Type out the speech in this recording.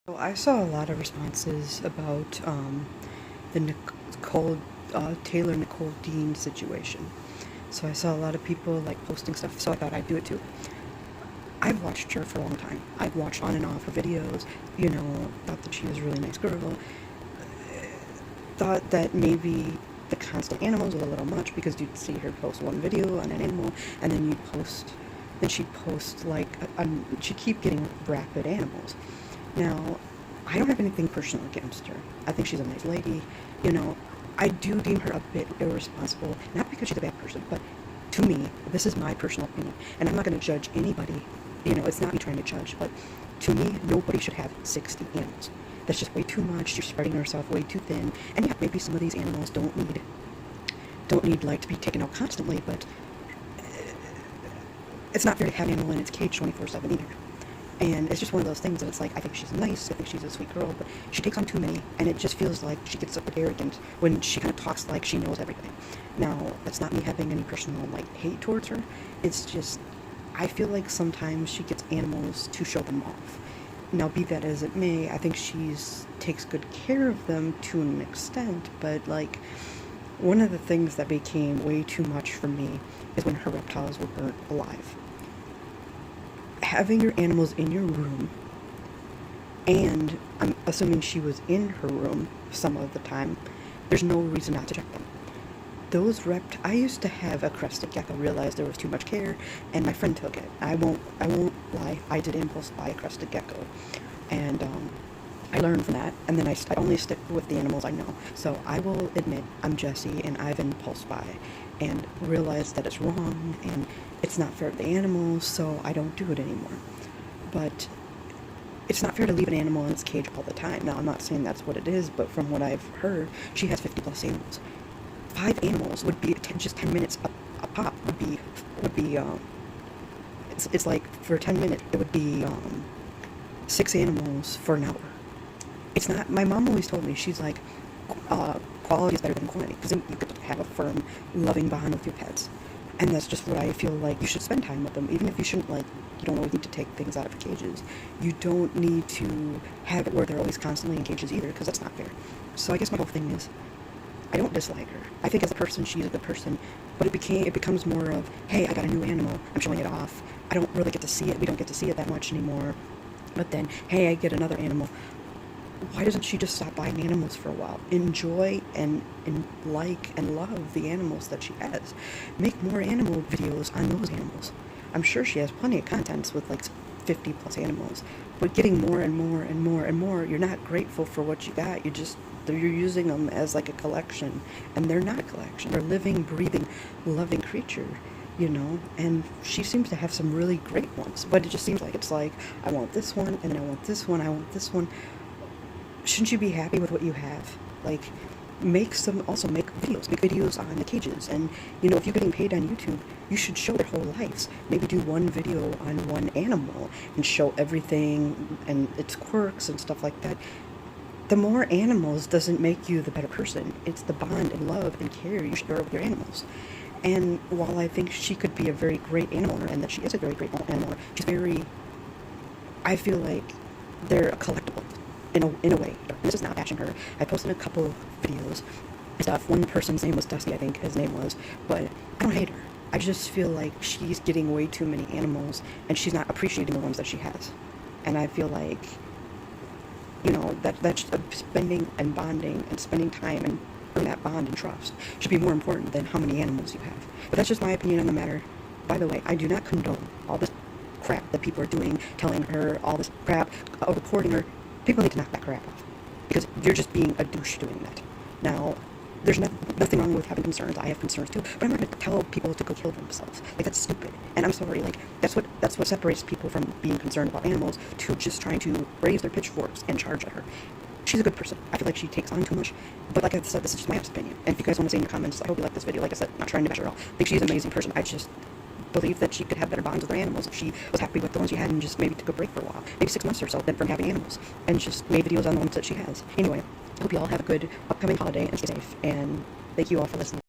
So I saw a lot of responses about the Nicole Taylor Nicole Dean situation. So I saw a lot of people like posting stuff, so I thought I'd do it too. I've watched her for a long time. I've watched on and off her videos, thought that she was a really nice girl. Thought that maybe the constant animals was a little much because you'd see her post one video on an animal and then she'd post like, she'd keep getting rapid animals. Now, I don't have anything personal against her. I think she's a nice lady. I do deem her a bit irresponsible, not because she's a bad person, but to me, this is my personal opinion, and I'm not going to judge anybody. It's not me trying to judge, but to me, nobody should have 60 animals. That's just way too much. You're spreading yourself way too thin. And yeah, maybe some of these animals don't need like to be taken out constantly, but it's not fair to have an animal in its cage 24/7 either. And it's just one of those things that it's like, I think she's nice, I think she's a sweet girl, but she takes on too many, and it just feels like she gets a bit arrogant when she kind of talks like she knows everything. Now, that's not me having any personal, hate towards her. It's just, I feel like sometimes she gets animals to show them off. Now, be that as it may, I think takes good care of them to an extent, but, one of the things that became way too much for me is when her reptiles were burnt alive. Having your animals in your room, and I'm assuming she was in her room some of the time, there's no reason not to check them. I used to have a crested gecko, realized there was too much care, and my friend took it. I won't lie, I did impulse buy a crested gecko, and I learned from that, and then I only stick with the animals I know. So I will admit, I'm Jessie, and I've impulse buy, and realized that it's wrong, and it's not fair to the animals, so I don't do it anymore. But it's not fair to leave an animal in its cage all the time. Now, I'm not saying that's what it is, but from what I've heard, she has 50 plus animals. 5 animals would be just 10 minutes a pop would be it's like for 10 minutes it would be 6 animals for an hour. It's not, my mom always told me, she's like, quality is better than quantity, because then you could have a firm, loving bond with your pets. And that's just what I feel like. You should spend time with them, even if you shouldn't, you don't always need to take things out of cages. You don't need to have it where they're always constantly in cages either, because that's not fair. So I guess my whole thing is, I don't dislike her. I think as a person, she's a good person, but it becomes more of, hey, I got a new animal, I'm showing it off. I don't really get to see it. We don't get to see it that much anymore. But then, hey, I get another animal. Why doesn't she just stop buying animals for a while? Enjoy and like and love the animals that she has. Make more animal videos on those animals. I'm sure she has plenty of contents with 50 plus animals, but getting more and more and more and more, you're not grateful for what you got. You're using them as a collection, and they're not a collection. They're living, breathing, loving creature, and she seems to have some really great ones, but it just seems like it's like, I want this one, and then I want this one, I want this one. Shouldn't you be happy with what you have? Make videos on the cages, and if you're getting paid on YouTube, you should show their whole lives. Maybe do one video on one animal and show everything and its quirks and stuff like that. The more animals doesn't make you the better person. It's the bond and love and care you share with your animals. And while I think she could be a very great animal owner, and that she is a very great animal owner, I feel like they're a collectible in a way. This is not bashing her. I posted a couple videos and stuff. One person's name was Dusty, I think his name was, but I don't hate her. I just feel like she's getting way too many animals, and she's not appreciating the ones that she has. And I feel like, that's spending and bonding and spending time and earning that bond and trust should be more important than how many animals you have. But that's just my opinion on the matter. By the way, I do not condone all this crap that people are doing, telling her all this crap, reporting her. People need to knock that crap off, because you're just being a douche doing that. Now, there's nothing wrong with having concerns. I have concerns too, but I'm not going to tell people to go kill themselves. That's stupid. And I'm sorry, that's what separates people from being concerned about animals to just trying to raise their pitchforks and charge at her. She's a good person. I feel like she takes on too much, but like I said, this is just my opinion. And if you guys want to say in your comments, I hope you like this video. Like I said, I'm not trying to bash her at all. I think she's an amazing person. I just believe that she could have better bonds with her animals if she was happy with the ones she had and just maybe took a break for a while, maybe 6 months or so, then from having animals, and just made videos on the ones that she has. Anyway, hope you all have a good upcoming holiday and stay safe, and thank you all for listening.